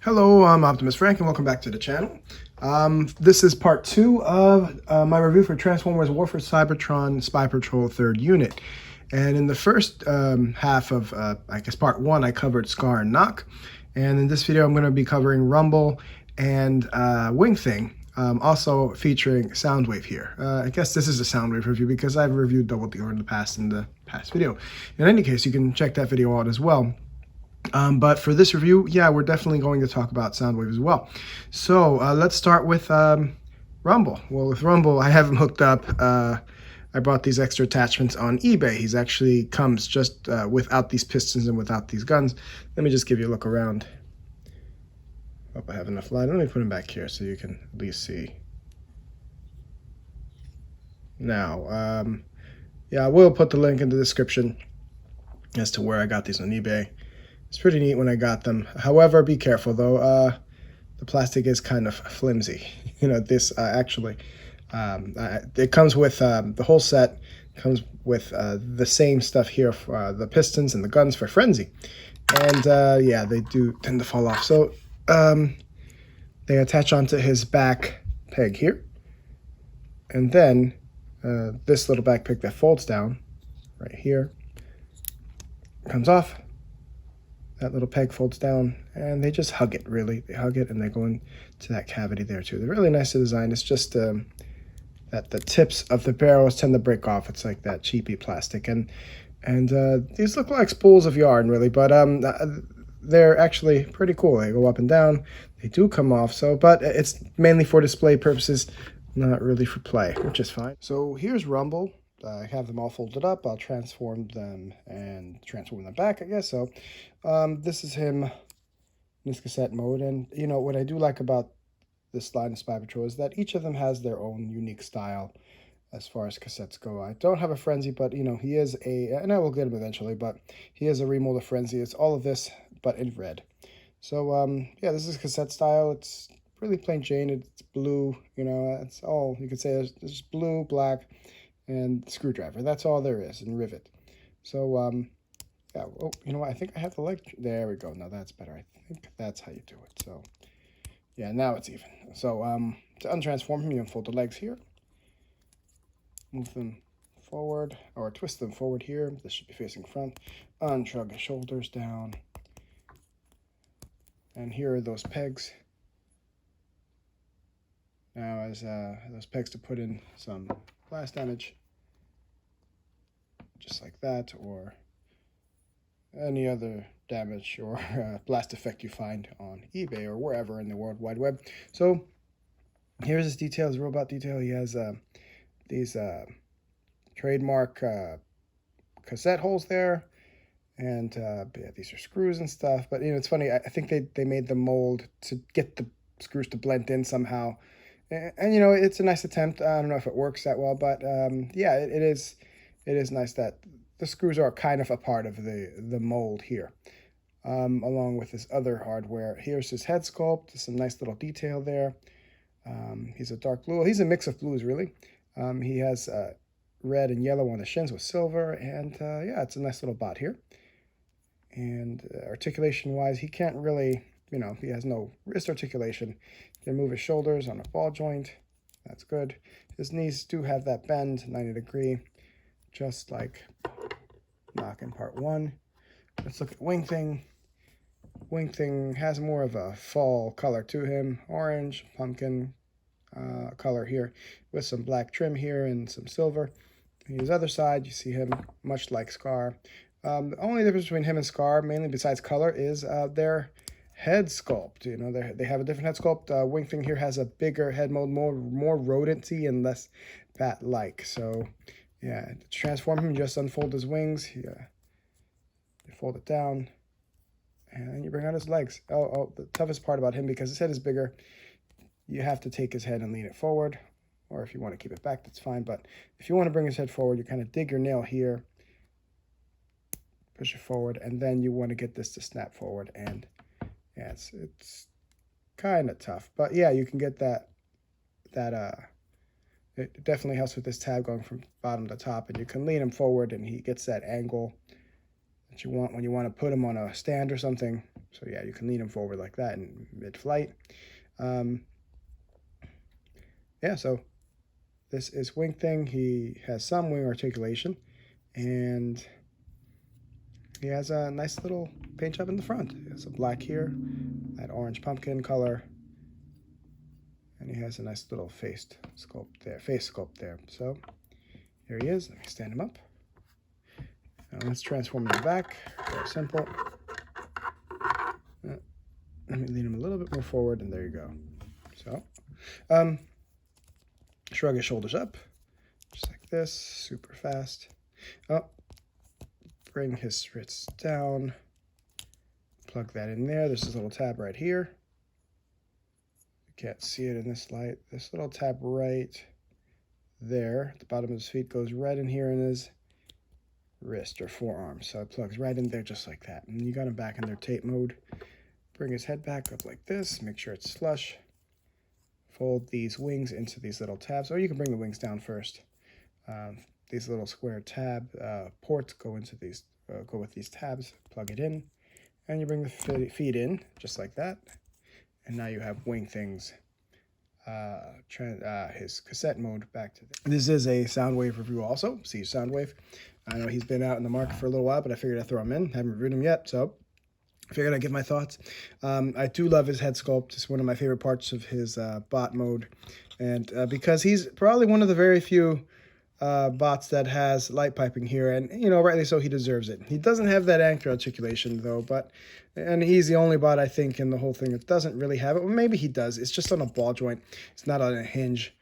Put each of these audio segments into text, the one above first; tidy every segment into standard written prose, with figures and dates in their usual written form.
Hello, I'm Optimus Frank, and welcome back to the channel. This is part 2 of my review for Transformers War for Cybertron Spy Patrol 3rd Unit. And in the first half of, I guess, part 1, I covered Scar and Knock. And in this video, I'm going to be covering Rumble and Wingthing, also featuring Soundwave here. I guess this is a Soundwave review because I've reviewed Double Dealer in the past video. In any case, you can check that video out as well. But for this review, yeah, we're definitely going to talk about Soundwave as well. So let's start with Rumble. Well, with Rumble, I have him hooked up. I bought these extra attachments on eBay. He's actually comes just without these pistons and without these guns. Let me just give you a look around. Hope I have enough light. Let me put him back here so you can at least see. Now, yeah, I will put the link in the description as to where I got these on eBay. It's pretty neat when I got them. However, be careful though. The plastic is kind of flimsy. You know, this actually, it comes with the whole set. Comes with the same stuff here for the pistons and the guns for Frenzy. And yeah, they do tend to fall off. So they attach onto his back peg here. And then this little back peg that folds down right here comes off. That little peg folds down, and they just hug it, really. They hug it, and they go into that cavity there, too. They're really nice to design. It's just that the tips of the barrels tend to break off. It's like that cheapy plastic. And these look like spools of yarn, really, but they're actually pretty cool. They go up and down. They do come off, but it's mainly for display purposes, not really for play, which is fine. So here's Rumble. I have them all folded up. I'll transform them and transform them back, I guess. So this is him in this cassette mode. And, you know, what I do like about this line of Spy Patrol is that each of them has their own unique style as far as cassettes go. I don't have a Frenzy, but, you know, he is and I will get him eventually, but he is a remold of Frenzy. It's all of this, but in red. So, yeah, this is cassette style. It's really plain Jane. It's blue, you know, that's all you could say. There's just blue, black, and screwdriver. That's all there is, and rivet. So yeah, oh, you know what, I think I have the leg. There we go. Now that's better. I think that's how you do it. So yeah, now it's even. So to untransform him, you unfold the legs here, move them forward, or twist them forward here. This should be facing front. Unshrug the shoulders down, and here are those pegs. Now as those pegs to put in some blast damage, just like that, or any other damage or blast effect you find on eBay or wherever in the World Wide Web. So here's his detail, his robot detail. He has these trademark cassette holes there, and yeah, these are screws and stuff. But you know, it's funny. I think they made the mold to get the screws to blend in somehow. And you know, it's a nice attempt. I don't know if it works that well, but yeah, it is nice that the screws are kind of a part of the mold here, along with this other hardware. Here's his head sculpt. Some nice little detail there. He's a dark blue. He's a mix of blues, really. He has red and yellow on the shins with silver, and yeah, it's a nice little bot here. And articulation-wise, he can't really, you know, he has no wrist articulation. He can move his shoulders on a ball joint. That's good. His knees do have that bend, 90 degree, just like Knock in part 1. Let's look at Wingthing. Wingthing has more of a fall color to him. Orange, pumpkin color here with some black trim here and some silver. On his other side, you see him much like Scar. The only difference between him and Scar, mainly besides color, is their head sculpt. You know, they have a different head sculpt. Wingthing here has a bigger head mold, more rodent-y and less bat-like. So yeah, to transform him, just unfold his wings. You fold it down, and then you bring out his legs. Oh, the toughest part about him, because his head is bigger, you have to take his head and lean it forward. Or if you want to keep it back, that's fine. But if you want to bring his head forward, you kind of dig your nail here, push it forward, and then you want to get this to snap forward. And yeah, it's kind of tough, but yeah, you can get that. It definitely helps with this tab going from bottom to top, and you can lean him forward, and he gets that angle that you want when you want to put him on a stand or something. So yeah, you can lean him forward like that in mid-flight. Yeah, so this is Wingthing. He has some wing articulation, and he has a nice little paint job in the front. He has a black here, that orange pumpkin color, and he has a nice little face sculpt there. So here he is. Let me stand him up. Now let's transform him back. Very simple. Let me lean him a little bit more forward, and there you go. So, shrug his shoulders up, just like this, super fast. Oh, bring his wrists down. Plug that in there. There's this little tab right here. You can't see it in this light. This little tab right there at the bottom of his feet goes right in here in his wrist or forearm. So it plugs right in there just like that. And you got him back in their tape mode. Bring his head back up like this. Make sure it's flush. Fold these wings into these little tabs, or you can bring the wings down first. These little square tab ports go into these, go with these tabs. Plug it in, and you bring the feet in just like that. And now you have Wingthing's his cassette mode back to this. This is a Soundwave review also, Siege Soundwave. I know he's been out in the market for a little while, but I figured I'd throw him in. Haven't reviewed him yet, so I figured I'd give my thoughts. I do love his head sculpt. It's one of my favorite parts of his bot mode. And because he's probably one of the very few bots that has light piping here. And, you know, rightly so, he deserves it. He doesn't have that anchor articulation, though. And he's the only bot, I think, in the whole thing that doesn't really have it. Well, maybe he does. It's just on a ball joint. It's not on a hinge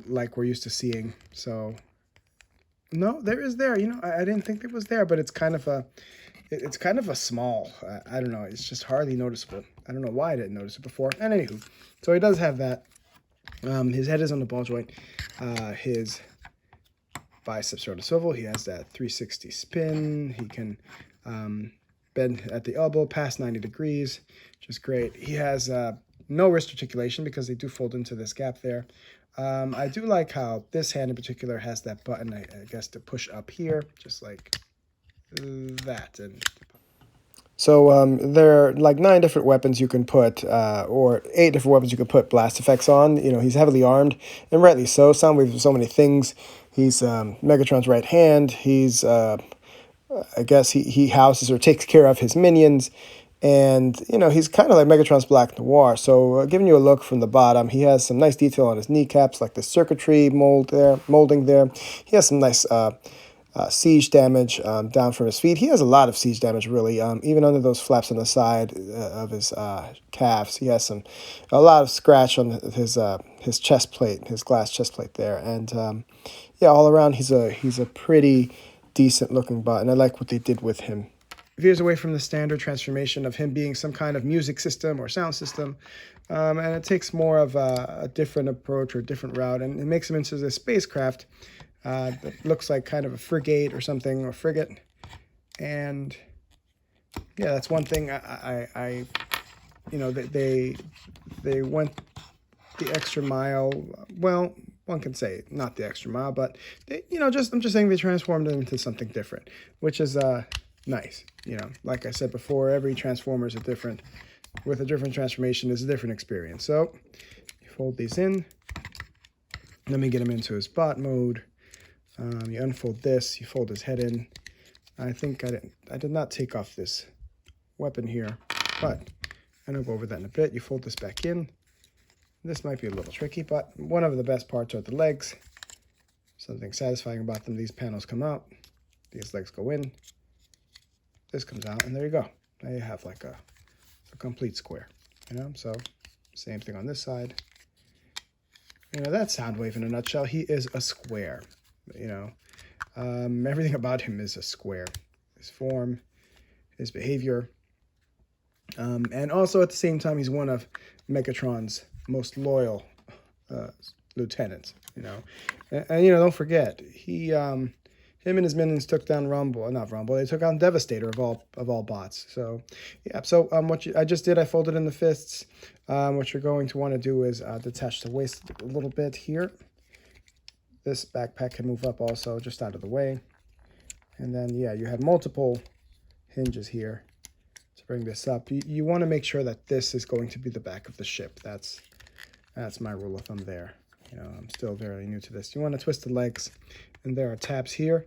like we're used to seeing. So, no, there is there. You know, I didn't think it was there, but it's kind of a... It's kind of a small, I don't know, it's just hardly noticeable. I don't know why I didn't notice it before. And anywho, so he does have that. His head is on the ball joint. His biceps are on a swivel. He has that 360 spin. He can bend at the elbow past 90 degrees, which is great. He has no wrist articulation because they do fold into this gap there. I do like how this hand in particular has that button, I guess, to push up here, just like that. And so there are like 9 different weapons you can put, or 8 different weapons you can put blast effects on. You know, he's heavily armed, and rightly so. Soundwave has so many things. He's Megatron's right hand. He's, I guess, he houses or takes care of his minions. And, you know, he's kind of like Megatron's Black Noir. So giving you a look from the bottom, he has some nice detail on his kneecaps, like the circuitry molding there. He has some nice siege damage down from his feet. He has a lot of siege damage, really. Even under those flaps on the side of his calves, he has a lot of scratch on his chest plate, his glass chest plate there. And yeah, all around, he's a pretty decent looking bot, and I like what they did with him. Veers away from the standard transformation of him being some kind of music system or sound system, and it takes more of a different approach or a different route, and it makes him into this spacecraft that looks like kind of a frigate or something, or frigate. And yeah, that's one thing I you know, they went the extra mile. Well, one can say not the extra mile, but they, you know, I'm just saying they transformed it into something different, which is nice. You know, like I said before, every transformer is with a different transformation is a different experience. So you fold these in. Let me get him into his bot mode. You unfold this, you fold his head in. I think I did not take off this weapon here, but I'll go over that in a bit. You fold this back in. This might be a little tricky, but one of the best parts are the legs. Something satisfying about them. These panels come out. These legs go in. This comes out, and there you go. Now you have like a complete square, you know? So same thing on this side. You know, that's Soundwave in a nutshell. He is a square, you know. Everything about him is a square. His form, his behavior. And also at the same time, he's one of Megatron's most loyal lieutenants, you know. And you know, don't forget, him and his minions took down they took on Devastator of all bots. So yeah, so I just did, I folded in the fists. What you're going to want to do is detach the waist a little bit here. This backpack can move up also, just out of the way. And then yeah, you have multiple hinges here to bring this up. You want to make sure that this is going to be the back of the ship. That's my rule of thumb there. You know, I'm still very new to this. You want to twist the legs, and there are tabs here.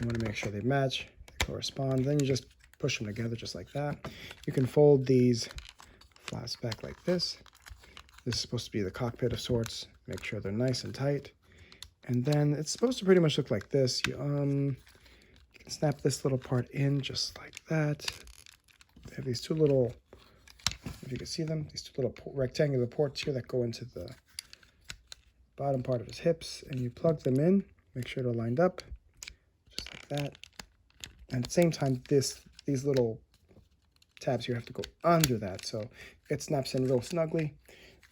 You want to make sure they match, they correspond. Then you just push them together just like that. You can fold these flaps back like this. This is supposed to be the cockpit of sorts. Make sure they're nice and tight. And then it's supposed to pretty much look like this. You can snap this little part in just like that. They have these two little, if you can see them, these two little rectangular ports here that go into the bottom part of his hips, and you plug them in. Make sure they're lined up, just like that. And at the same time, these little tabs here have to go under that, so it snaps in real snugly.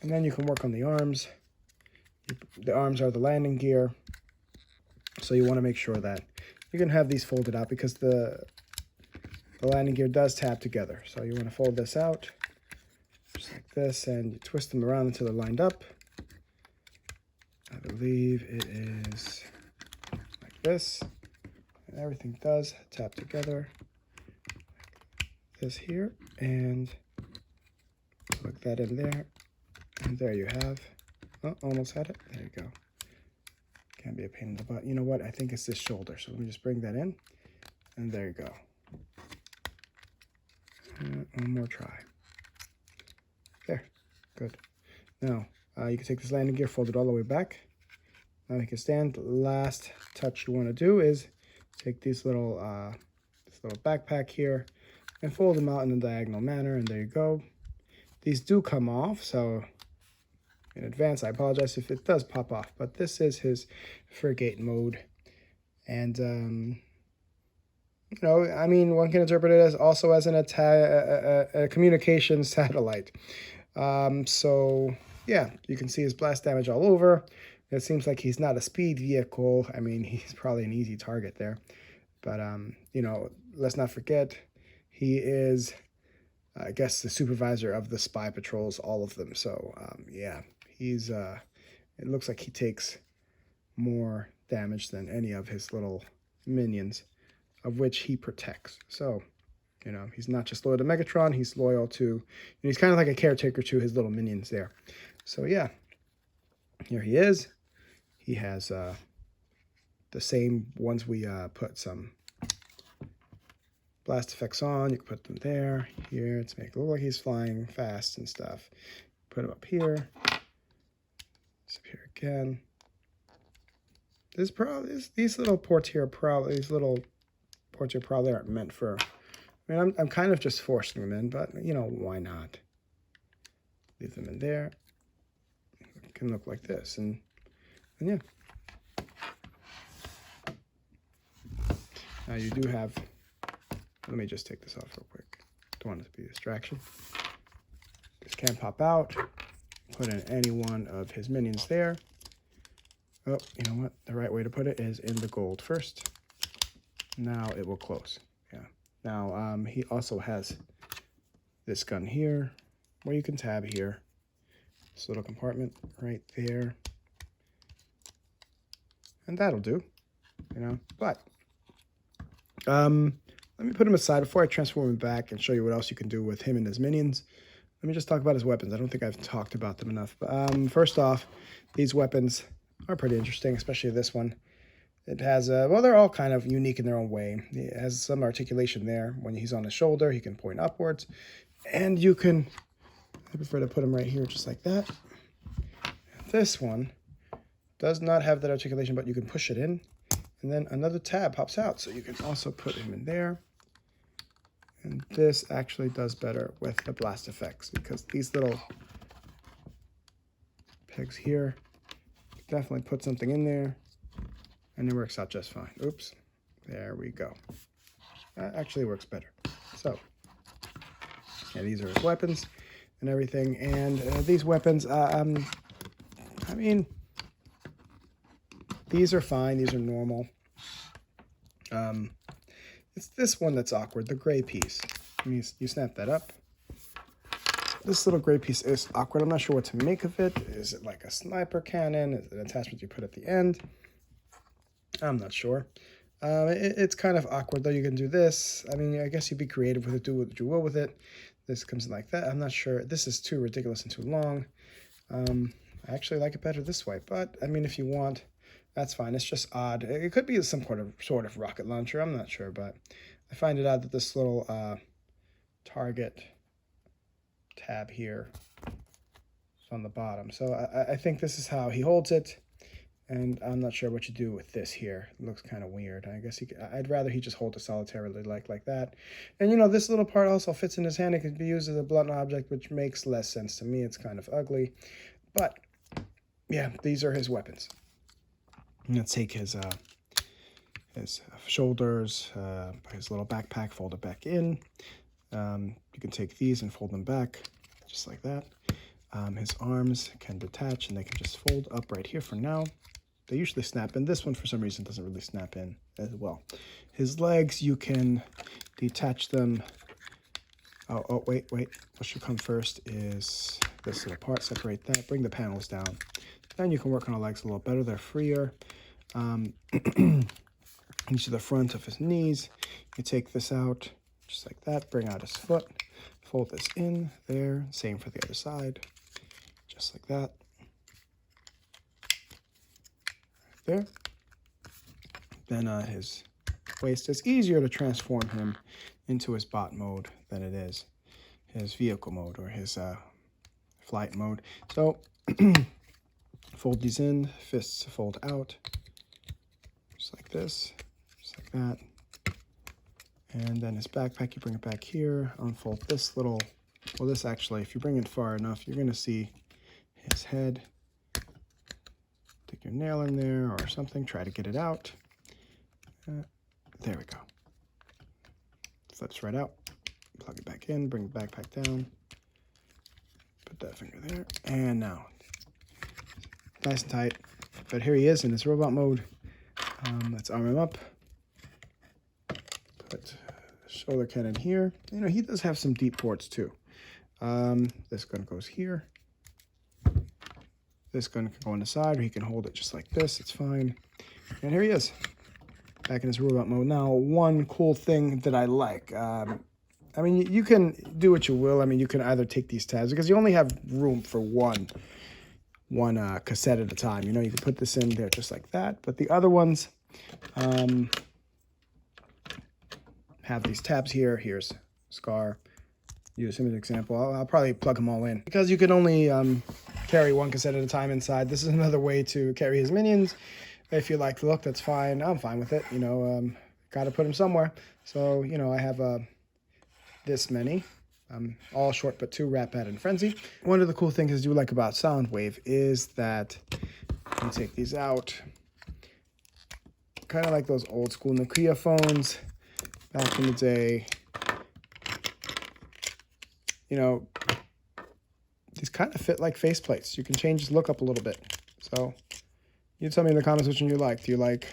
And then you can work on the arms. The arms are the landing gear, so you want to make sure that you can have these folded out because the landing gear does tab together. So you want to fold this out just like this, and you twist them around until they're lined up. I believe it is like this, and everything does tap together like this here, and plug that in there, and there you have. Oh, almost had it. There you go. Can't be a pain in the butt. You know what? I think it's this shoulder. So let me just bring that in. And there you go. One more try. There. Good. Now, you can take this landing gear, fold it all the way back. Now you can stand. The last touch you want to do is take these little, this little backpack here and fold them out in a diagonal manner. And there you go. These do come off, so in advance, I apologize if it does pop off, but this is his frigate mode. And, you know, I mean, one can interpret it as also as a communications satellite. So, yeah, you can see his blast damage all over. It seems like he's not a speed vehicle. I mean, he's probably an easy target there. But, you know, let's not forget, he is, I guess, the supervisor of the spy patrols, all of them. So, yeah. He's, it looks like he takes more damage than any of his little minions, of which he protects. So, you know, he's not just loyal to Megatron, he's loyal to, he's kind of like a caretaker to his little minions there. So, yeah, here he is. He has the same ones we put some blast effects on. You can put them there, here, to make it look like he's flying fast and stuff. Put him up here. Up here again. This probably these little ports here probably aren't meant for. I mean, I'm kind of just forcing them in, but you know, why not? Leave them in there. It can look like this, and yeah. Now you do have. Let me just take this off real quick. Don't want it to be a distraction. This can pop out. Put in any one of his minions there. Oh, you know what? The right way to put it is in the gold first. Now it will close. Yeah. Now he also has this gun here, where you can tab here. This little compartment right there. And that'll do. You know, but let me put him aside before I transform him back and show you what else you can do with him and his minions. Let me just talk about his weapons. I don't think I've talked about them enough. But, first off, these weapons are pretty interesting, especially this one. It has, well, they're all kind of unique in their own way. It has some articulation there. When he's on his shoulder, he can point upwards. And you can, I prefer to put him right here just like that. This one does not have that articulation, but you can push it in. And then another tab pops out, so you can also put him in there. And this actually does better with the blast effects because these little pegs here definitely put something in there and it works out just fine. Oops, there we go. That actually works better. So, yeah, these are his weapons and everything. And these weapons, I mean, these are fine. These are normal. It's this one that's awkward, the gray piece. I mean, you snap that up. This little gray piece is awkward. I'm not sure what to make of it. Is it like a sniper cannon? Is it an attachment you put at the end? I'm not sure. It's kind of awkward, though. You can do this. I mean, I guess you'd be creative with it, do what you will with it. This comes in like that. I'm not sure. This is too ridiculous and too long. I actually like it better this way, but I mean, if you want, that's fine. It's just odd. It could be some sort of rocket launcher. I'm not sure, but I find it odd that this little target tab here is on the bottom. So I think this is how he holds it. And I'm not sure what you do with this here. It looks kind of weird. I guess I'd rather he just hold it solitarily like that. And, you know, this little part also fits in his hand. It could be used as a blunt object, which makes less sense to me. It's kind of ugly. But, yeah, these are his weapons. Let's take his shoulders, his little backpack, fold it back in. You can take these and fold them back, just like that. His arms can detach, and they can just fold up right here for now. They usually snap in. This one, for some reason, doesn't really snap in as well. His legs, you can detach them. Oh, wait. What should come first is this little part. Separate that. Bring the panels down. Then you can work on the legs a little better. They're freer. Each of the front of his knees. You take this out just like that. Bring out his foot. Fold this in there. Same for the other side. Just like that. There. Then his waist. It's easier to transform him into his bot mode than it is his vehicle mode or his flight mode. So fold these in, fists fold out, just like this, just like that. And then his backpack, you bring it back here, unfold this little, well, this actually, if you bring it far enough, you're going to see his head. Stick your nail in there or something, try to get it out. There we go. Flips right out. Plug it back in, bring the backpack down. Put that finger there. And now, nice and tight. But here he is in his robot mode. Let's arm him up. Put the shoulder cannon here. You know, he does have some deep ports too. This gun goes here. This gun can go on the side, or he can hold it just like this. It's fine. And here he is, back in his robot mode. Now, one cool thing that I like, I mean, you can do what you will. I mean, you can either take these tabs, because you only have room for one cassette at a time. You know, you can put this in there just like that. But the other ones have these tabs here. Here's Scar. Use him as an example. I'll probably plug them all in, because you can only carry one cassette at a time inside. This is another way to carry his minions. If you like the look, that's fine. I'm fine with it. You know, got to put them somewhere. So, you know, I have this many. All short but two, Rat Bat and Frenzy. One of the cool things I do like about Soundwave is that you can take these out. Kind of like those old school Nokia phones back in the day. You know, these kind of fit like faceplates. You can change his look up a little bit. So you tell me in the comments which one you like. Do you like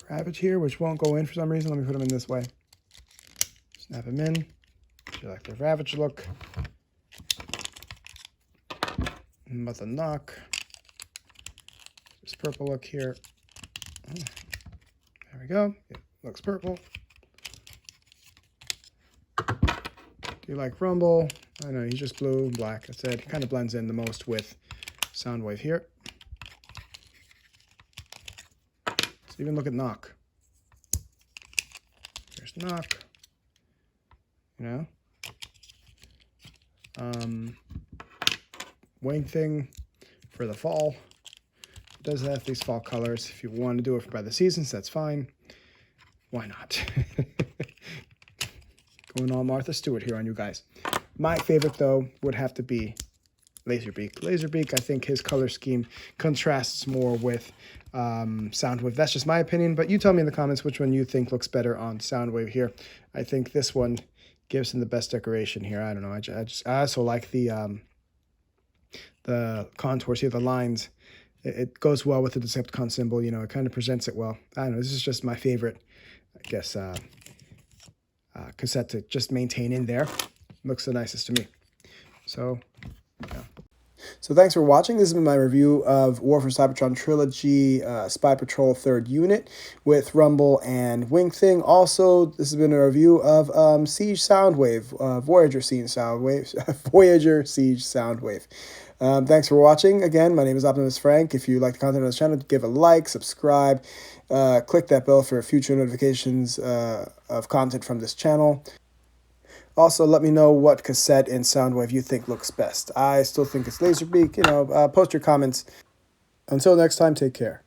Rabbit here, which won't go in for some reason? Let me put him in this way. Snap him in. Do you like the Ravage look? But the knock. This purple look here. There we go. It looks purple. Do you like Rumble? I know, he's just blue and black. I said, he kind of blends in the most with Soundwave here. Let's even look at Knock. Here's Knock. You know? Wingthing for the fall. It does have these fall colors. If you want to do it by the seasons, that's fine. Why not? Going all Martha Stewart here on you guys. My favorite, though, would have to be Laserbeak. Laserbeak, I think his color scheme contrasts more with Soundwave. That's just my opinion, but you tell me in the comments which one you think looks better on Soundwave here. I think this one gives him the best decoration here. I don't know. I also like the contours here, the lines. It goes well with the Decepticon symbol. You know, it kind of presents it well. I don't know. This is just my favorite, I guess, cassette to just maintain in there. Looks the nicest to me. So, yeah. So thanks for watching. This has been my review of War for Cybertron Trilogy Spy Patrol 3rd Unit with Rumble and Wingthing. Also, this has been a review of Siege Soundwave, Voyager Siege Soundwave, Voyager Siege Soundwave. Thanks for watching. Again, my name is Optimus Frank. If you like the content on this channel, give a like, subscribe, click that bell for future notifications of content from this channel. Also, let me know what cassette in Soundwave you think looks best. I still think it's Laserbeak. Post your comments. Until next time, take care.